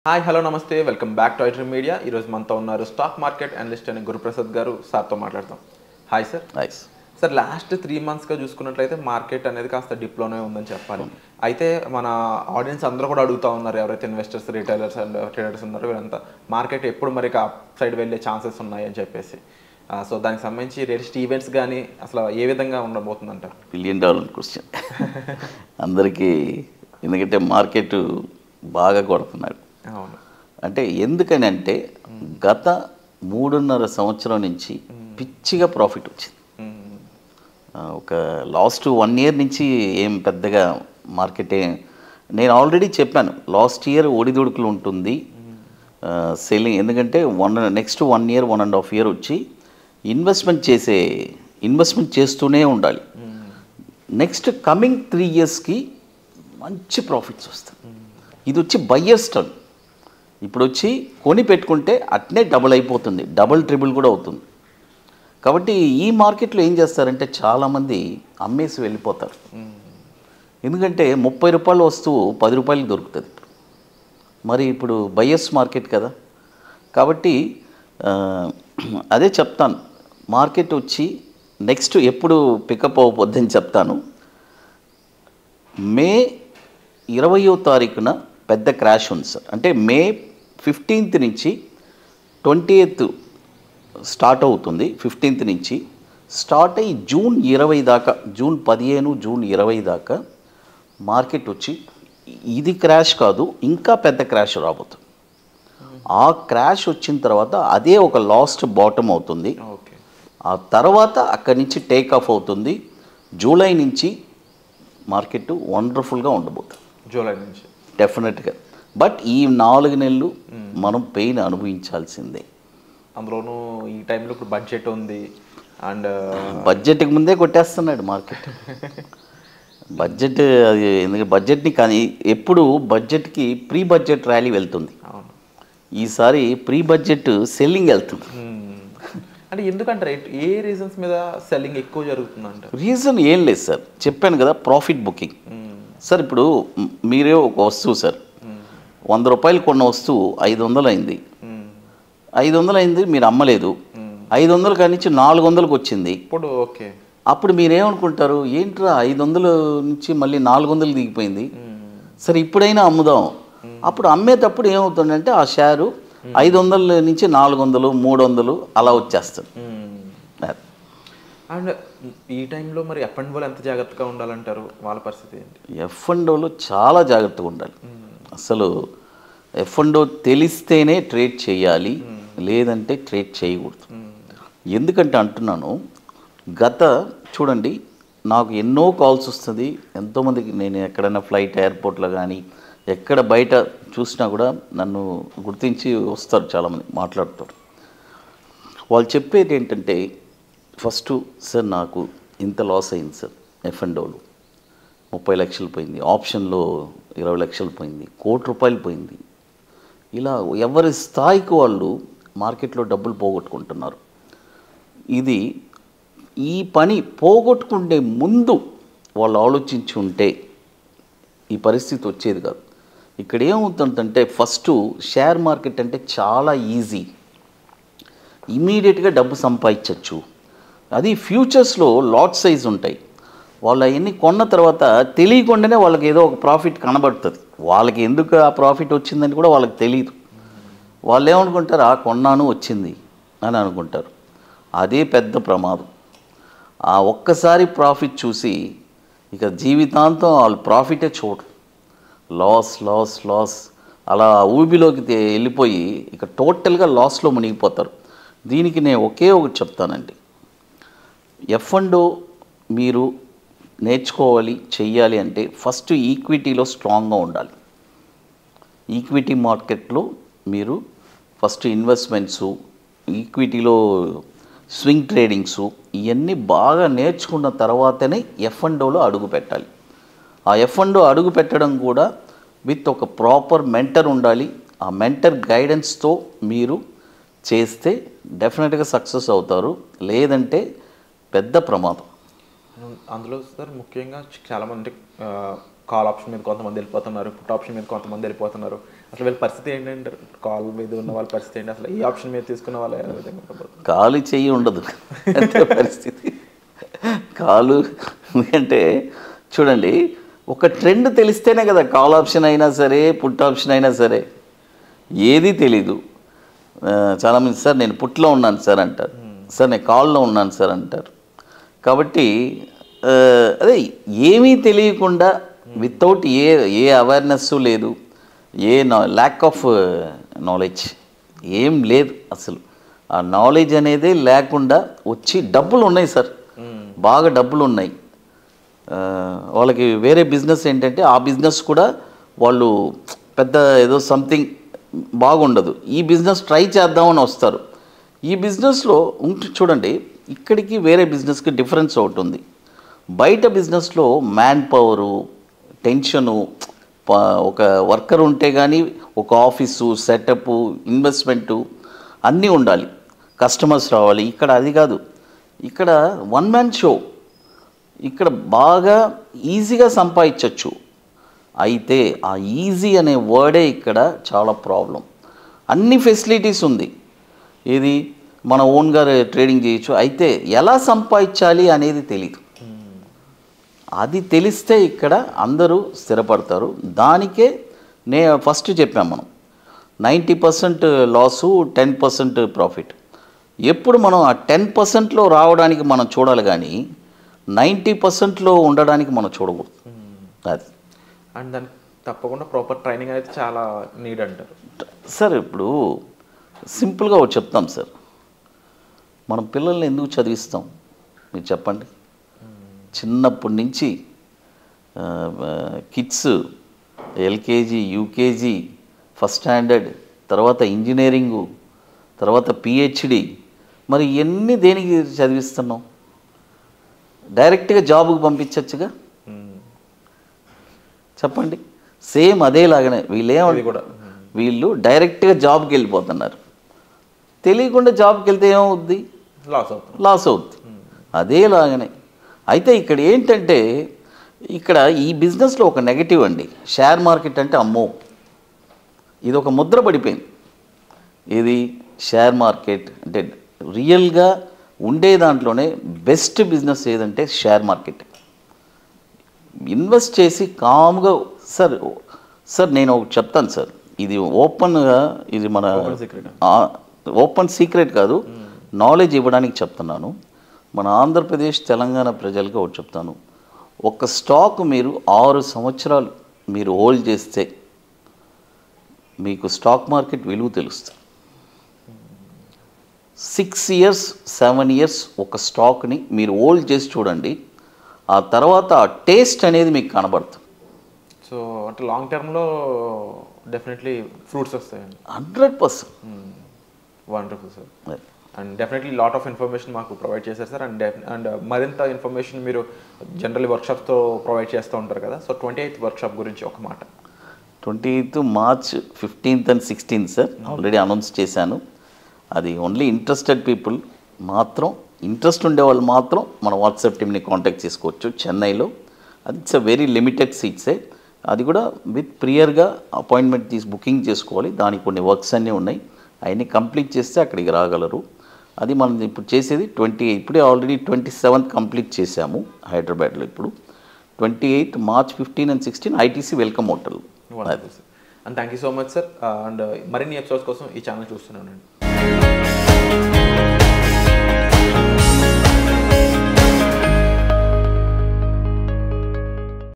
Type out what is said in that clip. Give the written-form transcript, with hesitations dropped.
Hi hello నమస్తే welcome back to iDream media. ఈరోజు మనతో ఉన్నారు స్టాక్ మార్కెట్ అనలిస్ట్ అయిన గురుప్రసాద్ గారు. సార్తో మాట్లాడతాం. Hi sir. Nice sir, last 3 monthsగా చూసుకున్నట్లయితే మార్కెట్ అనేది కాస్త డిప్లోనే ఉందని చెప్పాలి. అయితే మన ఆడియన్స్ అందరూ కూడా అడుగుతూ ఉన్నారు, ఎవరైతే ఇన్వెస్టర్స్, రిటైలర్స్ అండ్ ట్రేడర్స్ ఉన్నారో వీళ్ళంతా మార్కెట్ ఎప్పుడు మరి అప్ సైడ్ వెళ్ళే ఛాన్సెస్ ఉన్నాయి అని చెప్పేసి. సో దానికి సంబంధించి లేటెస్ట్ ఈవెంట్స్ కానీ అసలు ఏ విధంగా ఉండబోతుందంటారు? $1 బిలియన్ క్వశ్చన్ అందరికీ. ఎందుకంటే మార్కెట్ బాగా కొడుతున్నాడు. అవును. అంటే ఎందుకని అంటే గత 3.5 సంవత్సరం నుంచి పిచ్చిగా ప్రాఫిట్ వచ్చింది. ఒక లాస్ట్ 1 year నుంచి ఏం పెద్దగా మార్కెటే. నేను ఆల్రెడీ చెప్పాను, లాస్ట్ ఇయర్ ఒడిదుడుకులు ఉంటుంది సెల్లింగ్. ఎందుకంటే నెక్స్ట్ 1 year 1.5 year వచ్చి ఇన్వెస్ట్మెంట్ చేస్తూనే ఉండాలి. నెక్స్ట్ కమింగ్ 3 yearsకి మంచి ప్రాఫిట్స్ వస్తాయి. ఇది వచ్చి బయ్యర్స్ టర్న్. ఇప్పుడు వచ్చి కొని పెట్టుకుంటే అట్నే డబుల్ అయిపోతుంది, డబుల్ ట్రిబుల్ కూడా అవుతుంది. కాబట్టి ఈ మార్కెట్లో ఏం చేస్తారంటే చాలామంది అమ్మేసి వెళ్ళిపోతారు. ఎందుకంటే ₹30 వస్తువు ₹10 దొరుకుతుంది. మరి ఇప్పుడు బయ్యర్స్ మార్కెట్ కదా. కాబట్టి అదే చెప్తాను, మార్కెట్ వచ్చి నెక్స్ట్ ఎప్పుడు పికప్ అవ్వద్దని చెప్తాను. మే 20వ తారీఖున పెద్ద క్రాష్ ఉంది సార్. అంటే మే 15th నుంచి 20th స్టార్ట్ అవుతుంది. 15th నుంచి స్టార్ట్ అయ్యి జూన్ 20 దాకా, జూన్ 15, జూన్ 20 దాకా మార్కెట్ వచ్చి ఇది క్రాష్ కాదు, ఇంకా పెద్ద క్రాష్ రాబోతుంది. ఆ క్రాష్ వచ్చిన తర్వాత అదే ఒక లాస్ట్ బాటమ్ అవుతుంది. ఆ తర్వాత అక్కడి నుంచి టేక్ ఆఫ్ అవుతుంది. జూలై నుంచి మార్కెట్ వండర్ఫుల్గా ఉండబోతుంది. జూలై నుంచి డెఫినెట్గా. బట్ ఈ 4 నెలలు మనం పెయిన్ అనుభవించాల్సిందే. అందులోనూ ఈ టైంలో ఇప్పుడు బడ్జెట్ ఉంది అండ్ బడ్జెట్కి ముందే కొట్టేస్తున్నాడు మార్కెట్. బడ్జెట్ అది ఎందుకంటే బడ్జెట్ని కానీ ఎప్పుడు బడ్జెట్కి ప్రీ బడ్జెట్ ర్యాలీ వెళ్తుంది. ఈసారి ప్రీ బడ్జెట్ సెల్లింగ్ వెళ్తుంది. అంటే ఎందుకంటారు, ఏ రీజన్స్ మీద సెల్లింగ్ ఎక్కువ జరుగుతుందంట? రీజన్ ఏం లేదు సార్, చెప్పాను కదా, ప్రాఫిట్ బుకింగ్. సార్ ఇప్పుడు మీరే ఒక వస్తువు సార్, ₹100 కొన్న వస్తువు 500 అయింది. 500 అయింది, మీరు అమ్మలేదు. 500 కాడి నుంచి 400కి వచ్చింది. ఇప్పుడు ఓకే, అప్పుడు మీరేమనుకుంటారు, ఏంట్రా 500 నుంచి మళ్ళీ 400 దిగిపోయింది, సరే ఇప్పుడైనా అమ్ముదాం. అప్పుడు అమ్మేటప్పుడు ఏమవుతుందంటే ఆ షేరు 500 నుంచి 400, 300 అలా వచ్చేస్తుంది. అండ్ ఈ టైంలో మరి F&Oలో ఎంత జాగ్రత్తగా ఉండాలంటారు? వాళ్ళ పరిస్థితి ఏంటి? F&Oలో చాలా జాగ్రత్తగా ఉండాలి. అసలు F&O తెలిస్తేనే ట్రేడ్ చేయాలి, లేదంటే ట్రేడ్ చేయకూడదు. ఎందుకంటే అంటున్నాను, చూడండి, నాకు ఎన్నో కాల్స్ వస్తుంది ఎంతోమందికి. నేను ఎక్కడైనా ఫ్లైట్, ఎయిర్పోర్ట్లో కానీ ఎక్కడ బయట చూసినా కూడా నన్ను గుర్తించి వస్తారు, చాలామంది మాట్లాడుతారు. వాళ్ళు చెప్పేది ఏంటంటే, ఫస్ట్ సార్ నాకు ఇంత లాస్ అయింది సార్, F&Oలో 30 లక్షలు పోయింది, ఆప్షన్లో 20 లక్షలు పోయింది, ₹1,00,00,000 పోయింది. ఇలా ఎవరి స్థాయికి వాళ్ళు మార్కెట్లో డబ్బులు పోగొట్టుకుంటున్నారు. ఈ పని పోగొట్టుకుంటే ముందు వాళ్ళు ఆలోచించి ఉంటే ఈ పరిస్థితి వచ్చేది కాదు. ఇక్కడ ఏమవుతుందంటే, ఫస్ట్ షేర్ మార్కెట్ అంటే చాలా ఈజీ, ఇమీడియట్గా డబ్బు సంపాదించవచ్చు. అది ఫ్యూచర్స్లో లాట్ సైజ్ ఉంటాయి. వాళ్ళు అవన్నీ కొన్న తర్వాత తెలియకుండానే వాళ్ళకి ఏదో ఒక ప్రాఫిట్ కనబడుతుంది. వాళ్ళకి ఎందుకు ఆ ప్రాఫిట్ వచ్చిందని కూడా వాళ్ళకి తెలియదు. వాళ్ళు ఏమనుకుంటారు, కొన్నాను వచ్చింది అని అనుకుంటారు. అదే పెద్ద ప్రమాదం. ఆ ఒక్కసారి ప్రాఫిట్ చూసి ఇక జీవితాంతం వాళ్ళు ప్రాఫిటే చూడరు. లాస్ లాస్ లాస్ అలా ఊబిలోకి వెళ్ళిపోయి ఇక టోటల్గా లాస్లో మునిగిపోతారు. దీనికి నేను ఒకే ఒకటి చెప్తానండి, F&O మీరు నేర్చుకోవాలి, చెయ్యాలి అంటే ఫస్ట్ ఈక్విటీలో స్ట్రాంగ్గా ఉండాలి. ఈక్విటీ మార్కెట్లో మీరు ఫస్ట్ ఇన్వెస్ట్మెంట్సు, ఈక్విటీలో స్వింగ్ ట్రేడింగ్సు ఇవన్నీ బాగా నేర్చుకున్న తర్వాతనే F&Oలో అడుగు పెట్టాలి. ఆ F&O అడుగు పెట్టడం కూడా విత్ ఒక ప్రాపర్ మెంటర్ ఉండాలి. ఆ మెంటర్ గైడెన్స్తో మీరు చేస్తే డెఫినెట్గా సక్సెస్ అవుతారు, లేదంటే పెద్ద ప్రమాదం. అందులో సార్ ముఖ్యంగా చాలామంది కాల్ ఆప్షన్ మీద కొంతమంది వెళ్ళిపోతున్నారు, పుట్ ఆప్షన్ మీద కొంతమంది వెళ్ళిపోతున్నారు. అసలు వీళ్ళ పరిస్థితి ఏంటంటారు? కాల్ మీద ఉన్న వాళ్ళ పరిస్థితి ఏంటి? అసలు ఈ ఆప్షన్ మీద తీసుకున్న వాళ్ళ ఏ విధంగా ఉండబోతుంది? కాలు చెయ్యి ఉండదు అంతే పరిస్థితి. కాలు అంటే చూడండి, ఒక ట్రెండ్ తెలిస్తేనే కదా కాల్ ఆప్షన్ అయినా సరే, పుట్ ఆప్షన్ అయినా సరే. ఏది తెలీదు. చాలామంది సార్ నేను పుట్లో ఉన్నాను సార్ అంటారు, సార్ నేను కాల్లో ఉన్నాను సార్ అంటారు. కాబట్టి అదే ఏమీ తెలియకుండా వితౌట్ ఏ అవేర్నెస్ లేదు, ఏ ల్యాక్ ఆఫ్ నాలెడ్జ్ ఏం లేదు అసలు. ఆ నాలెడ్జ్ అనేది లేకుండా వచ్చి డబ్బులు ఉన్నాయి సార్, బాగా డబ్బులు ఉన్నాయి. వాళ్ళకి వేరే బిజినెస్ ఏంటంటే ఆ బిజినెస్ కూడా వాళ్ళు పెద్ద ఏదో సంథింగ్ బాగుండదు, ఈ బిజినెస్ ట్రై చేద్దామని వస్తారు. ఈ బిజినెస్లో చూడండి, ఇక్కడికి వేరే బిజినెస్కి డిఫరెన్స్ ఒకటి ఉంది. బయట బిజినెస్లో మ్యాన్ పవరు, టెన్షను, ఒక వర్కర్ ఉంటే కానీ ఒక ఆఫీసు సెటప్, ఇన్వెస్ట్మెంటు అన్నీ ఉండాలి, కస్టమర్స్ రావాలి. ఇక్కడ అది కాదు, ఇక్కడ వన్ మ్యాన్ షో. ఇక్కడ బాగా ఈజీగా సంపాదించవచ్చు. అయితే ఆ ఈజీ అనే వర్డే ఇక్కడ చాలా ప్రాబ్లం. అన్ని ఫెసిలిటీస్ ఉంది, ఇది మన ఓన్గా ట్రేడింగ్ చేయొచ్చు. అయితే ఎలా సంపాదించాలి అనేది తెలీదు. అది తెలిస్తే ఇక్కడ అందరూ స్థిరపడతారు. దానికే ఫస్ట్ చెప్పాం మనం 90% లాసు, 10% ప్రాఫిట్. ఎప్పుడు మనం ఆ 10%లో రావడానికి మనం చూడాలి కానీ 90%లో ఉండడానికి మనం చూడకూడదు. అది అండ్ దానికి తప్పకుండా ప్రాపర్ ట్రైనింగ్ అనేది చాలా నీడ్ అంటారు సార్. ఇప్పుడు సింపుల్గా ఒకటి చెప్తాం సార్, మనం పిల్లల్ని ఎందుకు చదివిస్తాం మీరు చెప్పండి? చిన్నప్పటి నుంచి kids LKG, UKG, first standard, తర్వాత ఇంజనీరింగు, తర్వాత పిహెచ్డి, మరి ఇవన్నీ దేనికి చదివిస్తున్నాం? డైరెక్ట్గా జాబ్కి పంపించచ్చుగా, చెప్పండి. సేమ్ అదేలాగానే వీళ్ళు డైరెక్ట్గా జాబ్కి వెళ్ళిపోతున్నారు. తెలియకుండా జాబ్కి వెళ్తే ఏమవుద్ది? లాస్ అవుద్ది. అదేలాగానే. అయితే ఇక్కడ ఏంటంటే, ఇక్కడ ఈ బిజినెస్లో ఒక నెగటివ్ అండి, షేర్ మార్కెట్ అంటే అమ్మో, ఇది ఒక ముద్ర పడిపోయింది. ఇది షేర్ మార్కెట్ అంటే రియల్గా ఉండే దాంట్లోనే బెస్ట్ బిజినెస్ ఏదంటే షేర్ మార్కెట్. ఇన్వెస్ట్ చేసి కామ్గా సార్ నేను ఒకటి చెప్తాను సార్, ఇది ఓపెన్గా, ఇది మన ఓపెన్ సీక్రెట్ కాదు, నాలెడ్జ్ ఇవ్వడానికి చెప్తున్నాను. మన ఆంధ్రప్రదేశ్, తెలంగాణ ప్రజలకు ఒకటి చెప్తాను. ఒక స్టాక్ మీరు 6 సంవత్సరాలు మీరు హోల్డ్ చేస్తే మీకు స్టాక్ మార్కెట్ విలువ తెలుస్తుంది. 6 ఇయర్స్ 7 ఇయర్స్ ఒక స్టాక్ని మీరు హోల్డ్ చేసి చూడండి, ఆ తర్వాత ఆ టేస్ట్ అనేది మీకు కనబడుతుంది. సో అంటే లాంగ్ టర్మ్లో డెఫినెట్లీ ఫ్రూట్స్ వస్తాయండి. 100%. Wonderful sir. And definitely lot of information మాకు ప్రొవైడ్ చేశారు సార్. అండ్ మరింత ఇన్ఫర్మేషన్ మీరు జనరల్లీ వర్క్షాప్తో ప్రొవైడ్ చేస్తూ ఉంటారు కదా, సో 28th వర్క్షాప్ గురించి ఒక మాట. 28th March 15th and 16th sir, already announce చేశాను. అది ఓన్లీ ఇంట్రెస్టెడ్ పీపుల్ మాత్రం, ఇంట్రెస్ట్ ఉండేవాళ్ళు మాత్రం మన వాట్సాప్ టీమ్ని కాంటాక్ట్ చేసుకోవచ్చు చెన్నైలో. అది ఇట్స్ అ వెరీ లిమిటెడ్ సీట్సే. అది కూడా విత్ ప్రియర్గా అపాయింట్మెంట్ తీసి బుకింగ్ చేసుకోవాలి. దానికి కొన్ని వర్క్స్ అన్నీ ఉన్నాయి, అవన్నీ కంప్లీట్ చేస్తే అక్కడికి రాగలరు. అది మనం ఇప్పుడు చేసేది 28, ఇప్పుడే ఆల్రెడీ 27th కంప్లీట్ చేశాము హైదరాబాద్లో. ఇప్పుడు 28th March 15 and 16 ITC welcome hotel. And thank you so much sir. And మరిన్ని ఎపిసోడ్స్ కోసం ఈ ఛానల్ చూస్తున్నానండి.